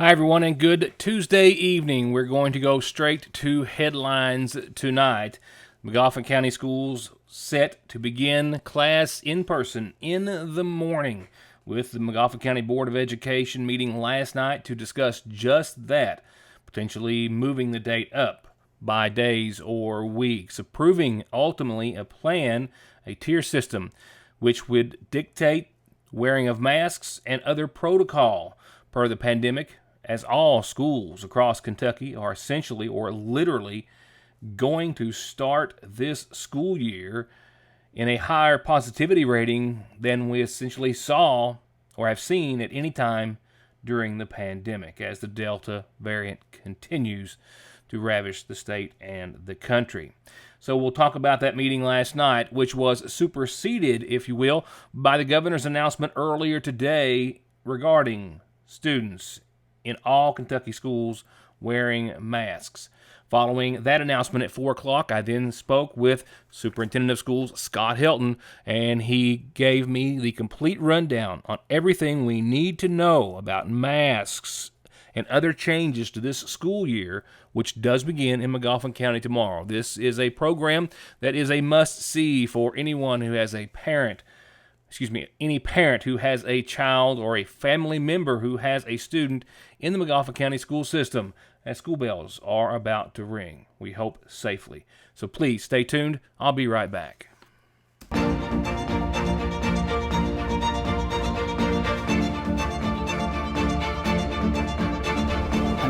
Hi, everyone, and good Tuesday evening. We're going to go straight to headlines tonight. McGoffin County Schools set to begin class in person in the morning, with the McGoffin County Board of Education meeting last night to discuss just that, potentially moving the date up by days or weeks, approving ultimately a plan, a tier system, which would dictate wearing of masks and other protocol per the pandemic, as all schools across Kentucky are essentially or literally going to start this school year in a higher positivity rating than we essentially saw or have seen at any time during the pandemic, as the Delta variant continues to ravish the state and the country. So we'll talk about that meeting last night, which was superseded, if you will, by the governor's announcement earlier today regarding students in all Kentucky schools wearing masks. Following that announcement at 4 o'clock, I then spoke with Superintendent of Schools Scott Helton, and he gave me the complete rundown on everything we need to know about masks and other changes to this school year, which does begin in McGoffin County tomorrow. This is a program that is a must-see for anyone who has any parent who has a child or a family member who has a student in the McGoffin County school system, as school bells are about to ring. We hope safely. So please stay tuned. I'll be right back. I'm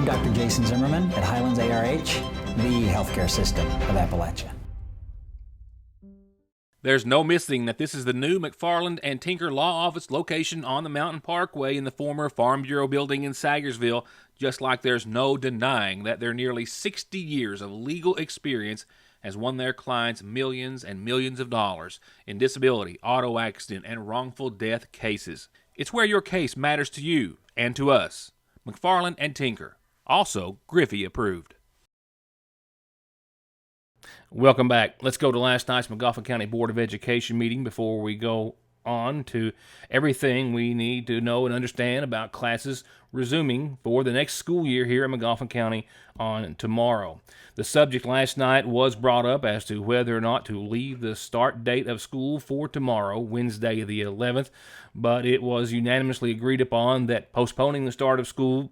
Dr. Jason Zimmerman at Highlands ARH, the healthcare system of Appalachia. There's no missing that this is the new McFarland and Tinker Law Office location on the Mountain Parkway in the former Farm Bureau building in Sagersville, just like there's no denying that their nearly 60 years of legal experience has won their clients millions and millions of dollars in disability, auto accident, and wrongful death cases. It's where your case matters to you and to us. McFarland and Tinker, also Griffey approved. Welcome back. Let's go to last night's McGoffin County Board of Education meeting before we go on to everything we need to know and understand about classes resuming for the next school year here in McGoffin County on tomorrow. The subject last night was brought up as to whether or not to leave the start date of school for tomorrow, Wednesday the 11th, but it was unanimously agreed upon that postponing the start of school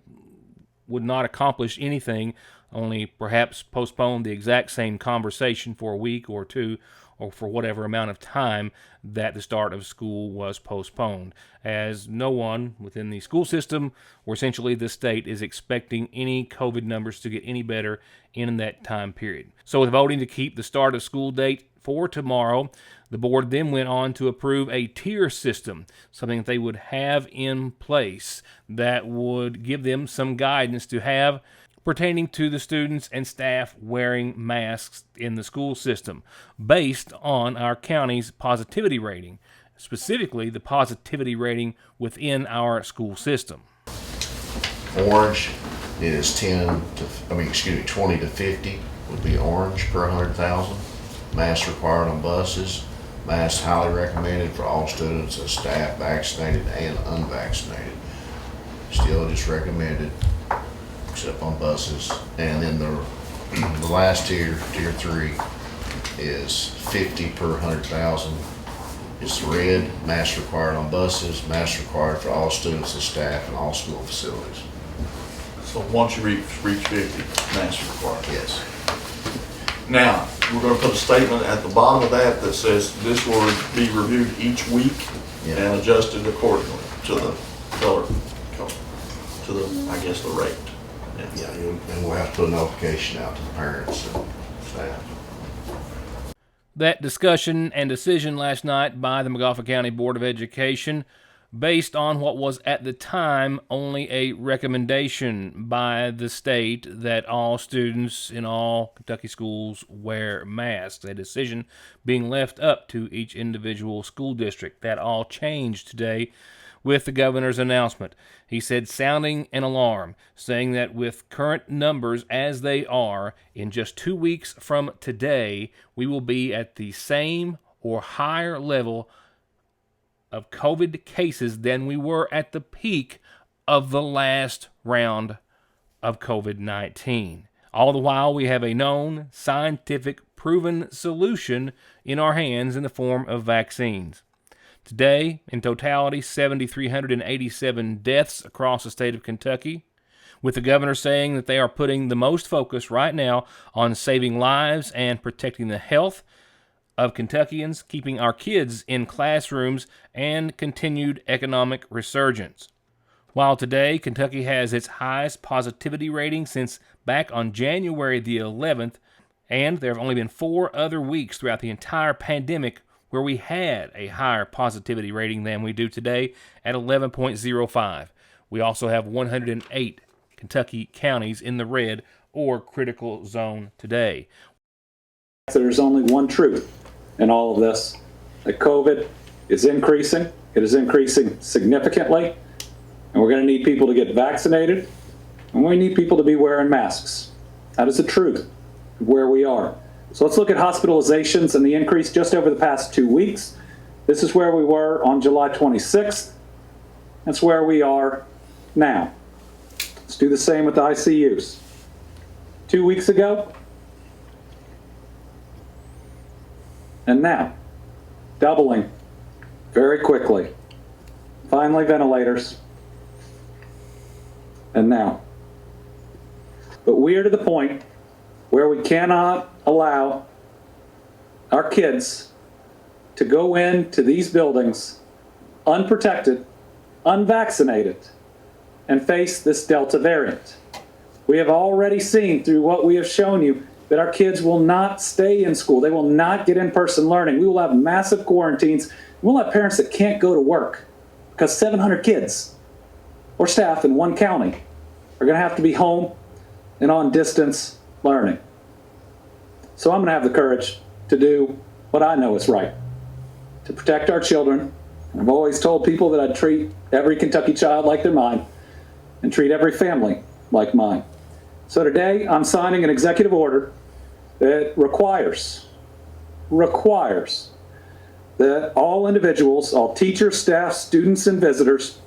would not accomplish anything, only perhaps postpone the exact same conversation for a week or two, or for whatever amount of time that the start of school was postponed, as no one within the school system or essentially the state is expecting any COVID numbers to get any better in that time period. So with voting to keep the start of school date for tomorrow, the board then went on to approve a tier system, something that they would have in place that would give them some guidance to have pertaining to the students and staff wearing masks in the school system based on our county's positivity rating, specifically the positivity rating within our school system. Orange is 20 to 50 would be orange per 100,000. Masks required on buses. Masks highly recommended for all students and staff, vaccinated and unvaccinated. Still just recommended, except on buses. And then the last tier 3, is 50 per 100,000. It's red, masks required on buses, masks required for all students and staff in all school facilities. So once you reach 50, masks required. Yes. Now, we're going to put a statement at the bottom of that says this will be reviewed each week and adjusted accordingly to the color, to the, I guess, the rate. Yeah, and we'll have to put a notification out to the parents and staff. That discussion and decision last night by the McGoffin County Board of Education, based on what was at the time only a recommendation by the state that all students in all Kentucky schools wear masks, a decision being left up to each individual school district. That all changed today with the governor's announcement. He said, sounding an alarm, saying that with current numbers as they are, in just 2 weeks from today, we will be at the same or higher level of COVID cases than we were at the peak of the last round of COVID-19. All the while, we have a known, scientific, proven solution in our hands in the form of vaccines. Today, in totality, 7,387 deaths across the state of Kentucky, with the governor saying that they are putting the most focus right now on saving lives and protecting the health of Kentuckians, keeping our kids in classrooms, and continued economic resurgence. While today, Kentucky has its highest positivity rating since back on January the 11th, and there have only been 4 other weeks throughout the entire pandemic where we had a higher positivity rating than we do today at 11.05. We also have 108 Kentucky counties in the red or critical zone today. There's only one truth in all of this, that COVID is increasing. It is increasing significantly, and we're going to need people to get vaccinated, and we need people to be wearing masks. That is the truth of where we are. So let's look at hospitalizations and the increase just over the past 2 weeks. This is where we were on July 26th. That's where we are now. Let's do the same with the ICUs. 2 weeks ago, and now, doubling very quickly. Finally, ventilators, and now. But we are to the point where we cannot allow our kids to go into these buildings unprotected, unvaccinated, and face this Delta variant. We have already seen through what we have shown you that our kids will not stay in school. They will not get in-person learning. We will have massive quarantines. We'll have parents that can't go to work because 700 kids or staff in one county are going to have to be home and on distance learning. So I'm going to have the courage to do what I know is right, to protect our children. I've always told people that I'd treat every Kentucky child like they're mine and treat every family like mine. So today I'm signing an executive order that requires that all individuals, all teachers, staff, students, and visitors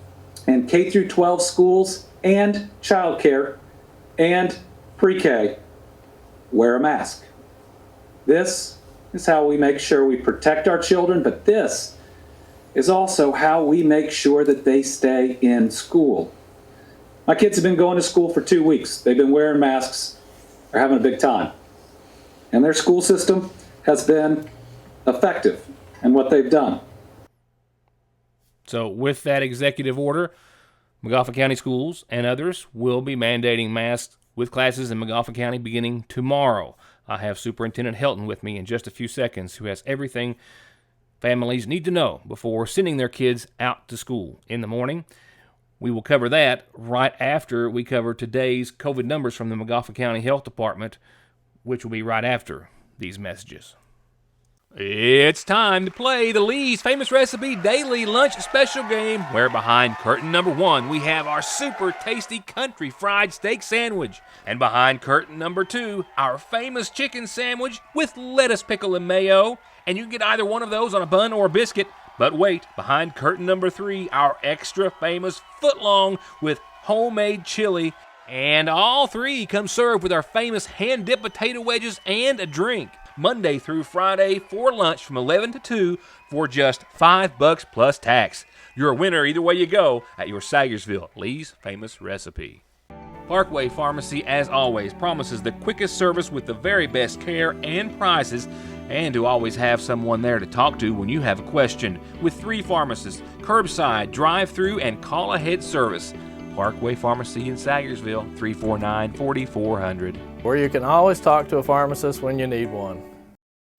in K through 12 schools and childcare and pre-K wear a mask. This is how we make sure we protect our children, but this is also how we make sure that they stay in school. My kids have been going to school for 2 weeks. They've been wearing masks. They're having a big time. And their school system has been effective in what they've done. So with that executive order, McGoffin County schools and others will be mandating masks with classes in McGoffin County beginning tomorrow. I have Superintendent Helton with me in just a few seconds, who has everything families need to know before sending their kids out to school in the morning. We will cover that right after we cover today's COVID numbers from the McGoffin County Health Department, which will be right after these messages. It's time to play the Lee's Famous Recipe Daily Lunch Special Game, where behind curtain number 1 we have our super tasty country fried steak sandwich, and behind curtain number 2 our famous chicken sandwich with lettuce, pickle, and mayo, and you can get either one of those on a bun or a biscuit. But wait, behind curtain number 3 our extra famous footlong with homemade chili, and all 3 come served with our famous hand-dipped potato wedges and a drink. Monday through Friday for lunch from 11 to 2 for just $5 plus tax. You're a winner either way you go at your Sagersville Lee's Famous Recipe. Parkway Pharmacy, as always, promises the quickest service with the very best care and prices, and to always have someone there to talk to when you have a question, with 3 pharmacists, curbside, drive-through, and call-ahead service. Parkway Pharmacy in Sagersville, 349-4400. Where you can always talk to a pharmacist when you need one.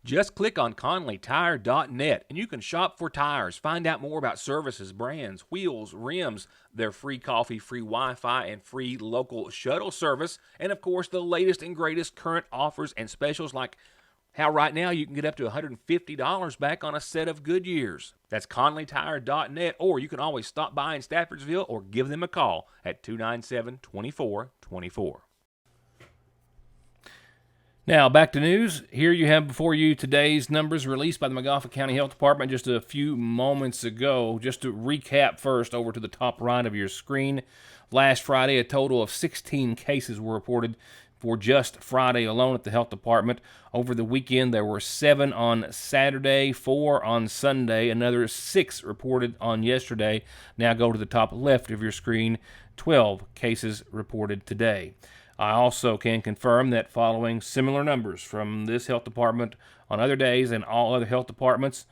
Just click on ConleyTire.net and you can shop for tires, find out more about services, brands, wheels, rims, their free coffee, free Wi-Fi, and free local shuttle service, and of course the latest and greatest current offers and specials, like how right now you can get up to $150 back on a set of Goodyears. That's ConleyTire.net, or you can always stop by in Staffordsville or give them a call at 297-2424. Now, back to news. Here you have before you today's numbers released by the McGoffin County Health Department just a few moments ago. Just to recap first, over to the top right of your screen. Last Friday, a total of 16 cases were reported for just Friday alone at the health department. Over the weekend, there were 7 on Saturday, 4 on Sunday, another 6 reported on yesterday. Now go to the top left of your screen, 12 cases reported today. I also can confirm that following similar numbers from this health department on other days and all other health departments,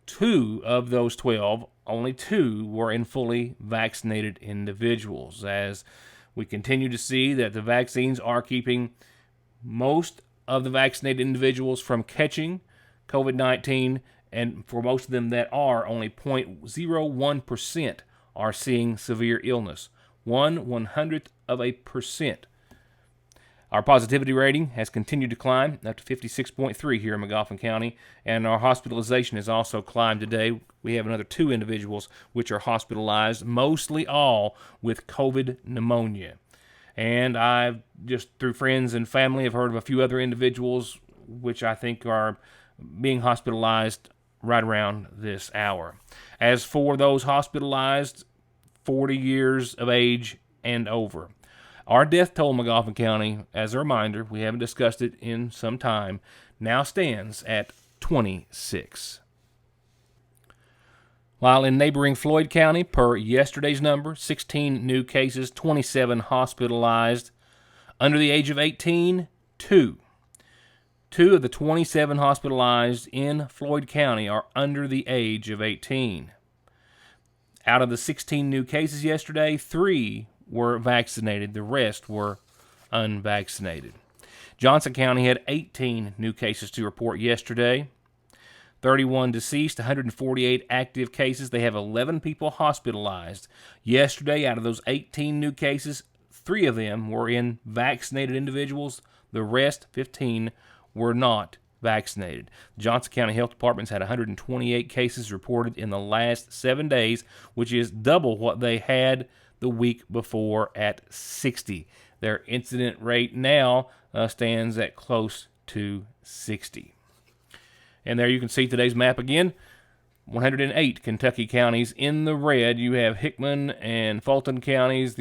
2 of those 12, only 2 were in fully vaccinated individuals, as we continue to see that the vaccines are keeping most of the vaccinated individuals from catching COVID-19, and for most of them that are, only 0.01% are seeing severe illness. 1/100%. Our positivity rating has continued to climb up to 56.3 here in McGoffin County, and our hospitalization has also climbed today. We have another 2 individuals which are hospitalized, mostly all with COVID pneumonia. And I've just, through friends and family, have heard of a few other individuals which I think are being hospitalized right around this hour. As for those hospitalized, 40 years of age and over, our death toll in McGoffin County, as a reminder, we haven't discussed it in some time, now stands at 26. While in neighboring Floyd County, per yesterday's number, 16 new cases, 27 hospitalized. Under the age of 18, 2. 2 of the 27 hospitalized in Floyd County are under the age of 18. Out of the 16 new cases yesterday, 3 were vaccinated. The rest were unvaccinated. Johnson County had 18 new cases to report yesterday. 31 deceased, 148 active cases. They have 11 people hospitalized. Yesterday, out of those 18 new cases, 3 of them were in vaccinated individuals. The rest, 15, were not vaccinated. The Johnson County Health Department's had 128 cases reported in the last 7 days, which is double what they had the week before at 60. Their incident rate now stands at close to 60. And there you can see today's map again. 108 Kentucky counties in the red. You have Hickman and Fulton counties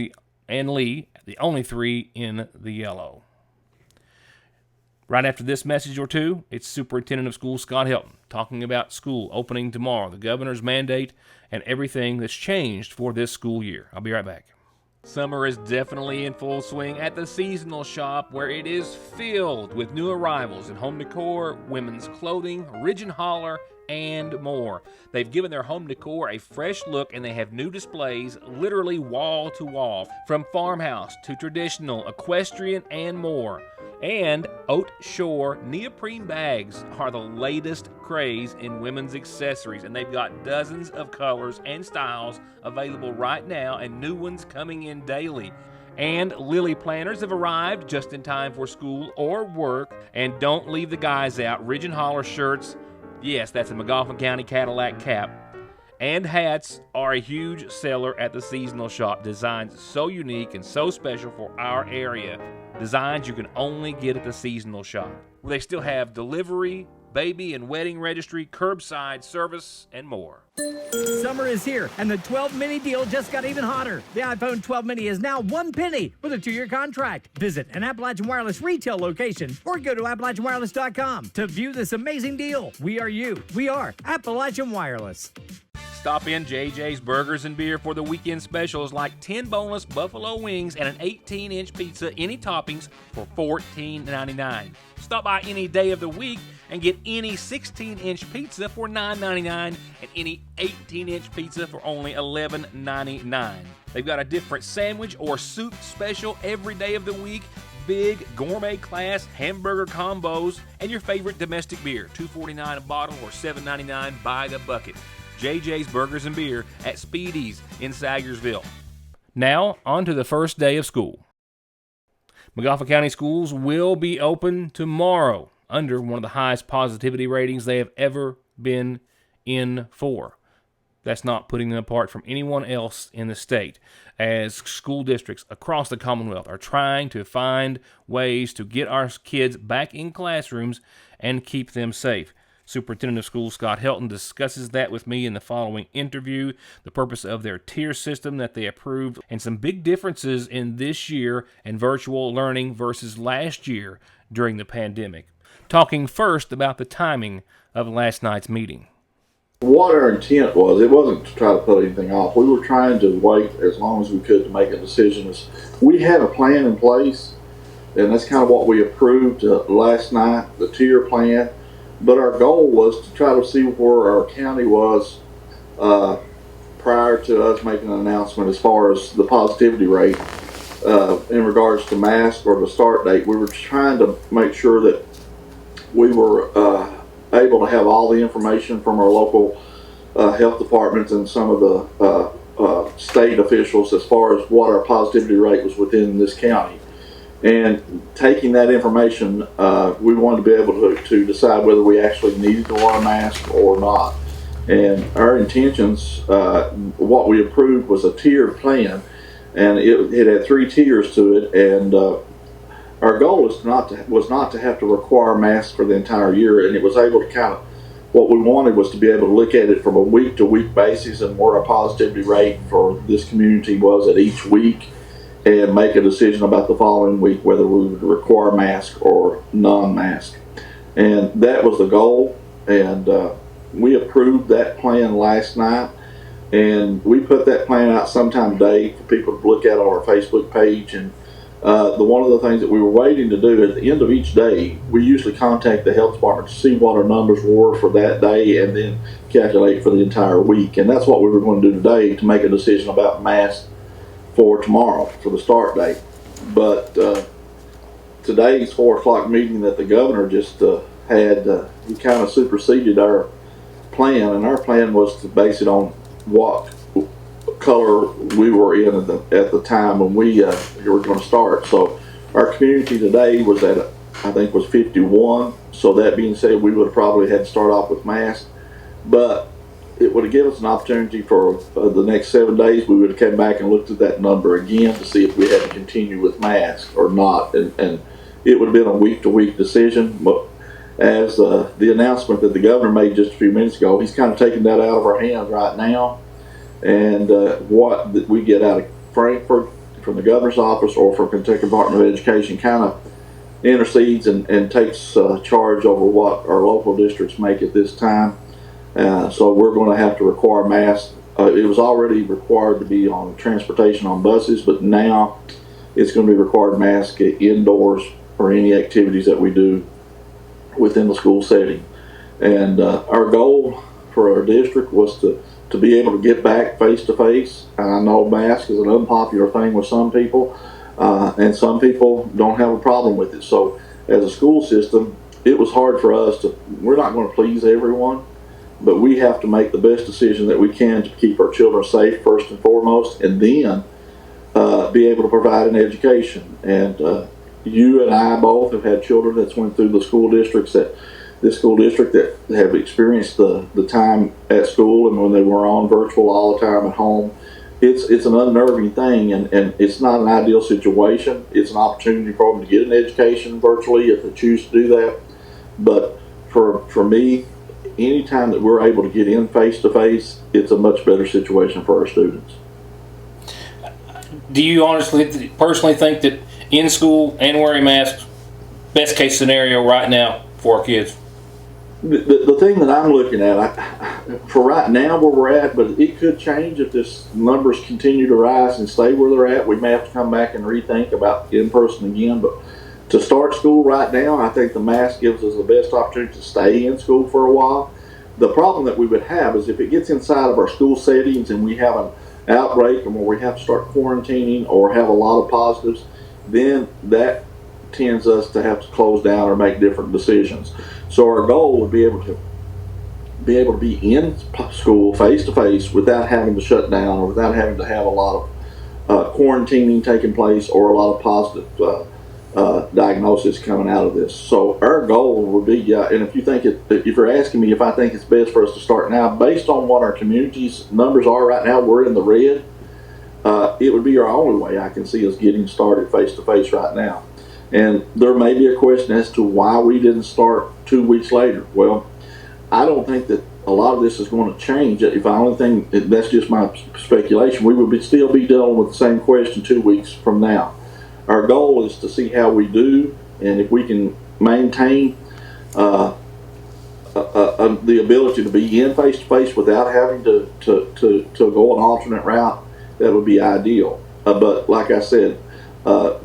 and Lee, the only 3 in the yellow. Right after this message or two, it's Superintendent of Schools Scott Helton talking about school opening tomorrow, the governor's mandate, and everything that's changed for this school year. I'll be right back. Summer is definitely in full swing at the Seasonal Shop, where it is filled with new arrivals in home decor, women's clothing, Ridge and Holler, and more. They've given their home decor a fresh look, and they have new displays literally wall to wall, from farmhouse to traditional, equestrian, and more. And Oat Shore neoprene bags are the latest craze in women's accessories, and they've got dozens of colors and styles available right now, and new ones coming in daily. And lily planters have arrived just in time for school or work. And don't leave the guys out. Ridge and Holler shirts, yes, that's a McGoffin County Cadillac cap, and hats are a huge seller at the Seasonal Shop. Designs so unique and so special for our area. Designs you can only get at the Seasonal Shop. They still have delivery, baby and wedding registry, curbside service, and more. Summer is here, and the 12 mini deal just got even hotter. The iPhone 12 mini is now $1 penny with a 2-year contract. Visit an Appalachian Wireless retail location or go to AppalachianWireless.com to view this amazing deal. We are you. We are Appalachian Wireless. Stop in JJ's Burgers and Beer for the weekend specials, like 10 boneless buffalo wings and an 18-inch pizza, any toppings, for $14.99. Stop by any day of the week and get any 16-inch pizza for $9.99 and any 18-inch pizza for only $11.99. They've got a different sandwich or soup special every day of the week, big gourmet class hamburger combos, and your favorite domestic beer, $2.49 a bottle or $7.99 by the bucket. JJ's Burgers and Beer at Speedy's in Sagersville. Now, on to the first day of school. McGoffin County schools will be open tomorrow under one of the highest positivity ratings they have ever been in for. That's not putting them apart from anyone else in the state, as school districts across the Commonwealth are trying to find ways to get our kids back in classrooms and keep them safe. Superintendent of Schools Scott Helton discusses that with me in the following interview, the purpose of their tier system that they approved, and some big differences in this year and virtual learning versus last year during the pandemic. Talking first about the timing of last night's meeting. What our intent was, it wasn't to try to put anything off. We were trying to wait as long as we could to make a decision. We had a plan in place, and that's kind of what we approved last night, the tier plan. But our goal was to try to see where our county was prior to us making an announcement as far as the positivity rate in regards to masks or the start date. We were trying to make sure that we were able to have all the information from our local health departments and some of the state officials as far as what our positivity rate was within this county. And taking that information, we wanted to be able to decide whether we actually needed to wear a mask or not. And our intentions, what we approved was a tier plan, and it had 3 tiers to it. And our goal was not to have to require masks for the entire year, and it was able to kind of, what we wanted was to be able to look at it from a week-to-week basis and where our positivity rate for this community was at each week, and make a decision about the following week whether we would require mask or non-mask. And that was the goal, and we approved that plan last night, and we put that plan out sometime today for people to look at on our Facebook page. And one of the things that we were waiting to do at the end of each day, we usually contact the health department to see what our numbers were for that day and then calculate for the entire week. And that's what we were going to do today, to make a decision about masks for tomorrow, for the start date. But today's 4 o'clock meeting that the governor just had, he kind of superseded our plan, and our plan was to base it on what color we were in at the time when we were going to start. So our community today was at, I think, was 51. So that being said, we would have probably had to start off with masks, but it would have given us an opportunity for the next 7 days. We would have come back and looked at that number again to see if we had to continue with masks or not, and it would have been a week-to-week decision. But as the announcement that the governor made just a few minutes ago, he's kind of taking that out of our hands right now. And what we get out of Frankfort from the governor's office or from Kentucky Department of Education kind of intercedes and takes charge over what our local districts make at this time. So we're going to have to require masks. It was already required to be on transportation on buses, but now it's going to be required mask indoors or any activities that we do within the school setting. And our goal for our district was to be able to get back face to face. I know mask is an unpopular thing with some people, and some people don't have a problem with it. So as a school system, it was hard for us we're not going to please everyone, but we have to make the best decision that we can to keep our children safe first and foremost, and then be able to provide an education. And you and I both have had children that's went through the school districts this school district that have experienced the time at school and when they were on virtual all the time at home. It's an unnerving thing, and it's not an ideal situation. It's an opportunity for them to get an education virtually if they choose to do that. But for me, anytime that we're able to get in face to face, it's a much better situation for our students. Do you honestly, personally think that in school and wearing masks, best case scenario right now for our kids? The thing that I'm looking at, for right now where we're at, but it could change if this numbers continue to rise and stay where they're at. We may have to come back and rethink about in person again. But to start school right now, I think the mask gives us the best opportunity to stay in school for a while. The problem that we would have is if it gets inside of our school settings and we have an outbreak and where we have to start quarantining or have a lot of positives, then that tends us to have to close down or make different decisions. So our goal would be able to be in school face to face without having to shut down or without having to have a lot of quarantining taking place or a lot of positive diagnosis coming out of this. So our goal would be, and if you're asking me if I think it's best for us to start now, based on what our community's numbers are right now, we're in the red. It would be our only way I can see us getting started face to face right now. And there may be a question as to why we didn't start 2 weeks later. Well, I don't think that a lot of this is going to change. If I only think that's just my speculation, we would still be dealing with the same question 2 weeks from now. Our goal is to see how we do, and if we can maintain the ability to be in face to face without having to go an alternate route, that would be ideal. But like I said,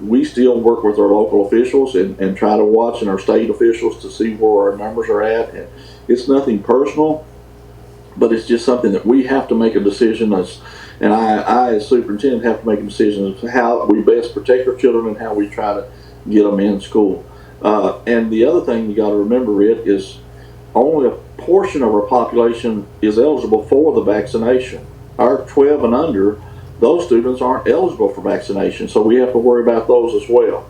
we still work with our local officials and try to watch, and our state officials, to see where our numbers are at. And it's nothing personal, but it's just something that we have to make a decision and I as superintendent have to make a decision as to how we best protect our children and how we try to get them in school. And the other thing you got to remember, Ed, is only a portion of our population is eligible for the vaccination. Our 12 and under, those students aren't eligible for vaccination, so we have to worry about those as well.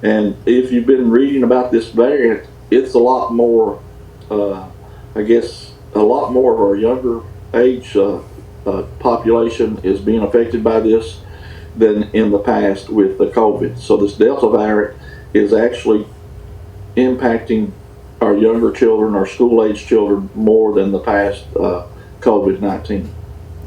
And if you've been reading about this variant, it's a lot more, I guess, a lot more of our younger age population is being affected by this than in the past with the COVID. So this Delta variant is actually impacting our younger children, our school-age children, more than the past COVID-19.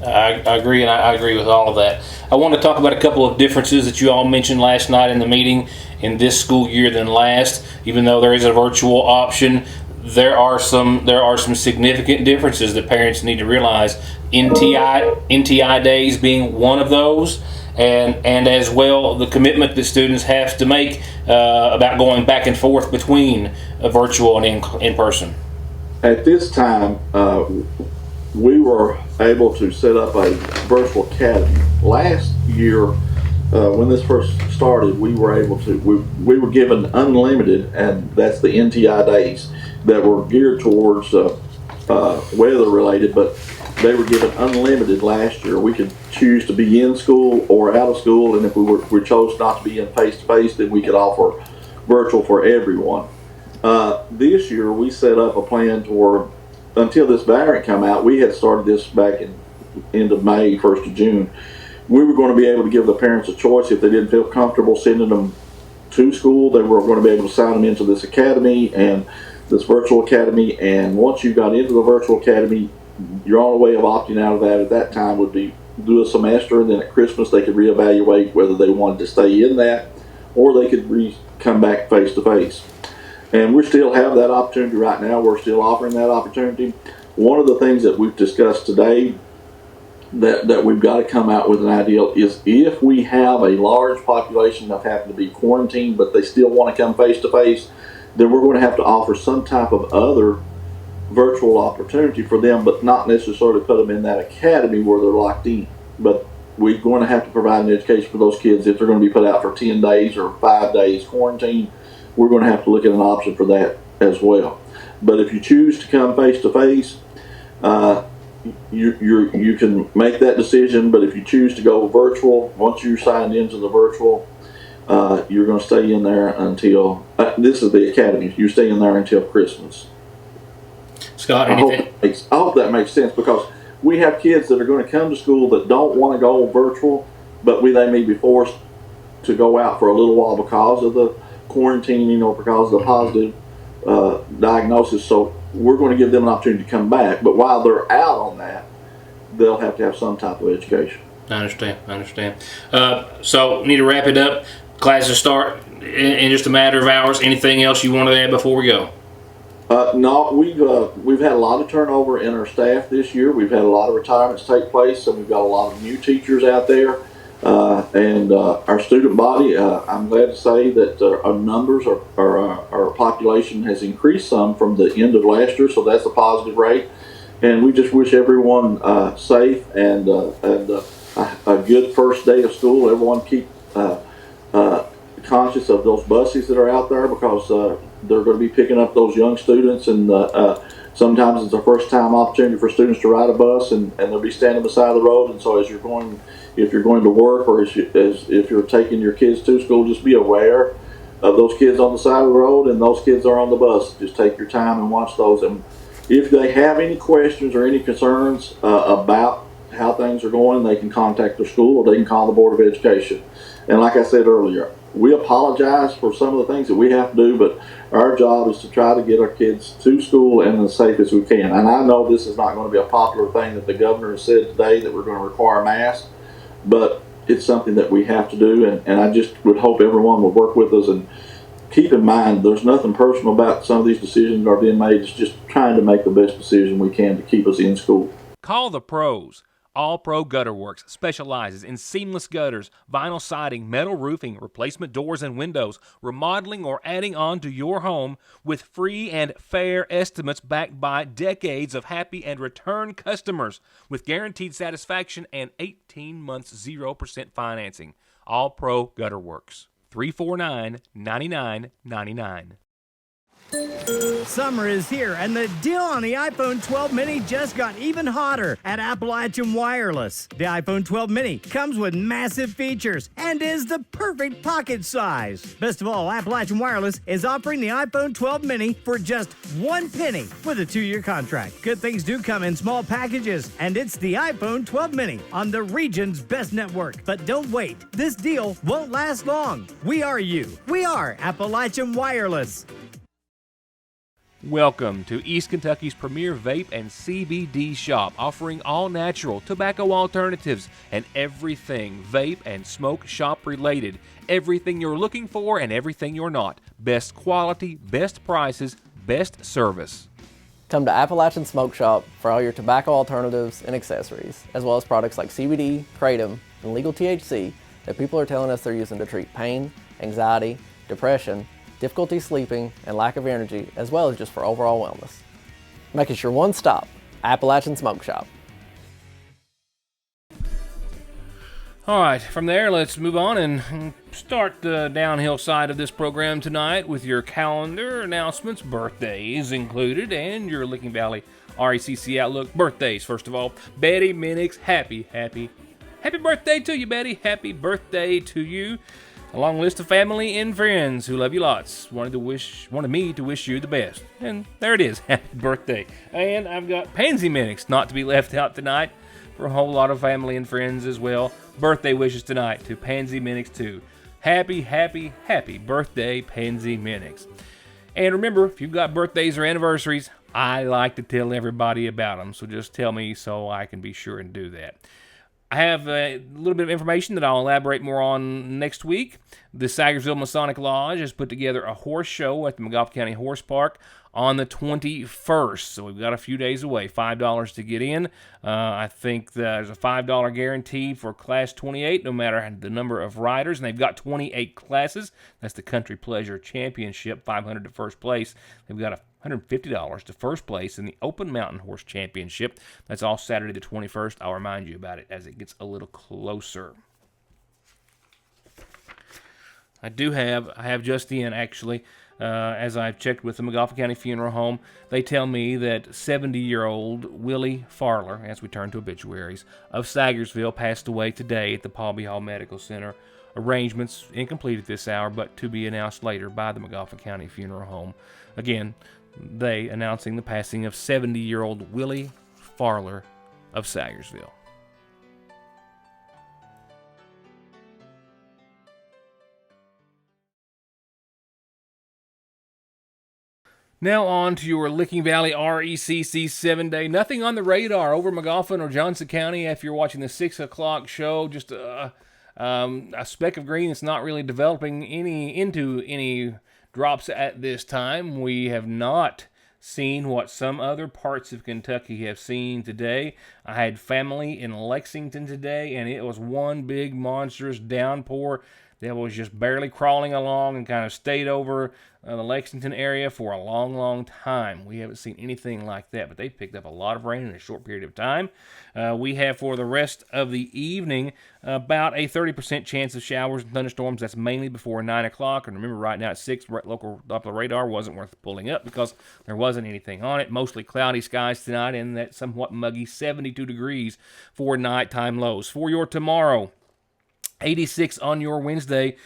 I agree, and I agree with all of that. I want to talk about a couple of differences that you all mentioned last night in the meeting in this school year than last. Even though there is a virtual option, there are some significant differences that parents need to realize. NTI days being one of those, and as well the commitment that students have to make about going back and forth between virtual and in person. At this time, we were able to set up a virtual academy. Last year, when this first started, we were able to, we were given unlimited, and that's the NTI days that were geared towards weather related, but they were given unlimited last year. We could choose to be in school or out of school, and if we chose not to be in face to face, then we could offer virtual for everyone. This year, we set up a plan to until this variant come out. We had started this back in end of May, 1st of June. We were going to be able to give the parents a choice if they didn't feel comfortable sending them to school. They were going to be able to sign them into this academy and this virtual academy. And once you got into the virtual academy, your only way of opting out of that at that time would be do a semester, and then at Christmas they could reevaluate whether they wanted to stay in that or they could come back face to face. And we still have that opportunity right now. We're still offering that opportunity. One of the things that we've discussed today that we've got to come out with an ideal is if we have a large population that happen to be quarantined but they still want to come face to face, then we're going to have to offer some type of other virtual opportunity for them, but not necessarily put them in that academy where they're locked in. But we're going to have to provide an education for those kids if they're going to be put out for 10 days or 5 days quarantine. We're going to have to look at an option for that as well. But if you choose to come face to face, you can make that decision. But if you choose to go virtual, once you're signed into the virtual, you're going to stay in there until this is the academy. You stay in there until Christmas. Scott, I anything? hope that makes sense, because we have kids that are going to come to school that don't want to go virtual, but they may be forced to go out for a little while because of the quarantining or because of the positive diagnosis. So we're going to give them an opportunity to come back, but while they're out on that, they'll have to have some type of education. I understand. So need to wrap it up. Classes start in just a matter of hours. Anything else you want to add before we go? No, we've had a lot of turnover in our staff this year. We've had a lot of retirements take place, and we've got a lot of new teachers out there. And our student body, I'm glad to say that our numbers, our population has increased some from the end of last year, so that's a positive rate. And we just wish everyone safe and a good first day of school. Everyone keep conscious of those buses that are out there, because they're going to be picking up those young students, and sometimes it's a first time opportunity for students to ride a bus, and they'll be standing beside the road. And so if you're going to work, or if you're taking your kids to school, just be aware of those kids on the side of the road and those kids are on the bus. Just take your time and watch those. And if they have any questions or any concerns about how things are going, they can contact their school or they can call the Board of Education. And like I said earlier, we apologize for some of the things that we have to do, but our job is to try to get our kids to school and as safe as we can. And I know this is not going to be a popular thing that the governor has said today, that we're going to require masks, but it's something that we have to do. And I just would hope everyone would work with us. And keep in mind, there's nothing personal about some of these decisions that are being made. It's just trying to make the best decision we can to keep us in school. Call the pros. All Pro Gutter Works specializes in seamless gutters, vinyl siding, metal roofing, replacement doors and windows, remodeling or adding on to your home with free and fair estimates backed by decades of happy and return customers with guaranteed satisfaction and 18 months 0% financing. All Pro Gutter Works. 349-9999. Summer is here, and the deal on the iPhone 12 mini just got even hotter at Appalachian Wireless. The iPhone 12 mini comes with massive features and is the perfect pocket size. Best of all, Appalachian Wireless is offering the iPhone 12 mini for just $1 with a 2-year contract. Good things do come in small packages, and it's the iPhone 12 mini on the region's best network. But don't wait. This deal won't last long. We are you. We are Appalachian Wireless. Welcome to East Kentucky's premier vape and CBD shop, offering all natural tobacco alternatives and everything vape and smoke shop related. Everything you're looking for and everything you're not. Best quality, best prices, best service. Come to Appalachian Smoke Shop for all your tobacco alternatives and accessories, as well as products like CBD, kratom, and legal THC that people are telling us they're using to treat pain, anxiety, depression, difficulty sleeping, and lack of energy, as well as just for overall wellness. Make it your one stop, Appalachian Smoke Shop. All right, from there, let's move on and start the downhill side of this program tonight with your calendar announcements, birthdays included, and your Licking Valley RECC Outlook birthdays. First of all, Betty Minix, happy birthday to you, Betty. Happy birthday to you. A long list of family and friends who love you lots. Wanted me to wish you the best. And there it is. Happy birthday. And I've got Pansy Minix not to be left out tonight for a whole lot of family and friends as well. Birthday wishes tonight to Pansy Minix too. Happy birthday, Pansy Minix. And remember, if you've got birthdays or anniversaries, I like to tell everybody about them. So just tell me so I can be sure and do that. I have a little bit of information that I'll elaborate more on next week. The Sagersville Masonic Lodge has put together a horse show at the Magoffin County Horse Park on the 21st. So we've got a few days away. $5 to get in. I think there's a $5 guarantee for Class 28, no matter the number of riders. And they've got 28 classes. That's the Country Pleasure Championship, $500 to first place. They've got $150 to first place in the Open Mountain Horse Championship. That's all Saturday the 21st. I'll remind you about it as it gets a little closer. I have just in, actually, as I've checked with the Magoffin County Funeral Home, they tell me that 70-year-old Willie Farler, as we turn to obituaries, of Sagersville passed away today at the Paul B. Hall Medical Center. Arrangements incomplete at this hour, but to be announced later by the Magoffin County Funeral Home. Again, they announcing the passing of 70-year-old Willie Farler of Sagersville. Now on to your Licking Valley RECC 7-day. Nothing on the radar over Magoffin or Johnson County if you're watching the 6 o'clock show. Just a speck of green that's not really developing into any drops at this time. We have not seen what some other parts of Kentucky have seen today. I had family in Lexington today, and it was one big monstrous downpour that was just barely crawling along and kind of stayed over the Lexington area for a long, long time. We haven't seen anything like that, but they picked up a lot of rain in a short period of time. We have for the rest of the evening about a 30% chance of showers and thunderstorms. That's mainly before 9 o'clock. And remember, right now at 6, local Doppler radar wasn't worth pulling up because there wasn't anything on it. Mostly cloudy skies tonight and that somewhat muggy 72 degrees for nighttime lows. For your tomorrow, 86 on your Wednesday.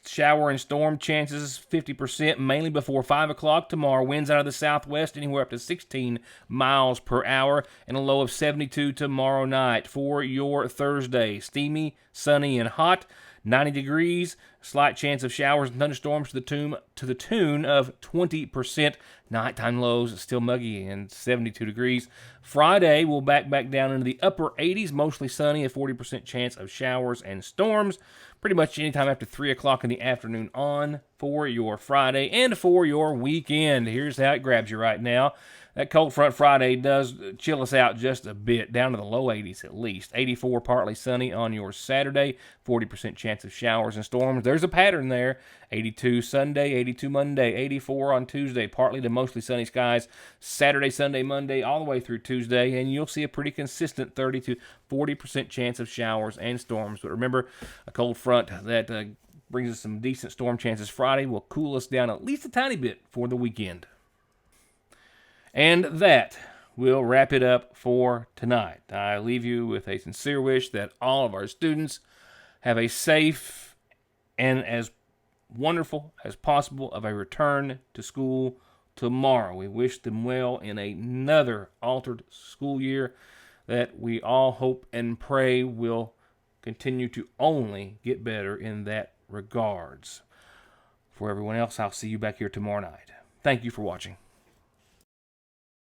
Shower and storm chances 50%, mainly before 5 o'clock tomorrow. Winds out of the southwest anywhere up to 16 miles per hour, and a low of 72 tomorrow night. For your Thursday, steamy, sunny, and hot. 90 degrees, slight chance of showers and thunderstorms to the tune of 20%. Nighttime lows still muggy and 72 degrees. Friday, we'll back down into the upper 80s, mostly sunny, a 40% chance of showers and storms. Pretty much anytime after 3 o'clock in the afternoon on for your Friday and for your weekend. Here's how it grabs you right now. That cold front Friday does chill us out just a bit, down to the low 80s at least. 84 partly sunny on your Saturday, 40% chance of showers and storms. There's a pattern there. 82 Sunday, 82 Monday, 84 on Tuesday, partly to mostly sunny skies. Saturday, Sunday, Monday, all the way through Tuesday, and you'll see a pretty consistent 30 to 40% chance of showers and storms. But remember, a cold front that brings us some decent storm chances Friday will cool us down at least a tiny bit for the weekend. And that will wrap it up for tonight. I leave you with a sincere wish that all of our students have a safe and as wonderful as possible of a return to school tomorrow. We wish them well in another altered school year that we all hope and pray will continue to only get better in that regards. For everyone else, I'll see you back here tomorrow night. Thank you for watching.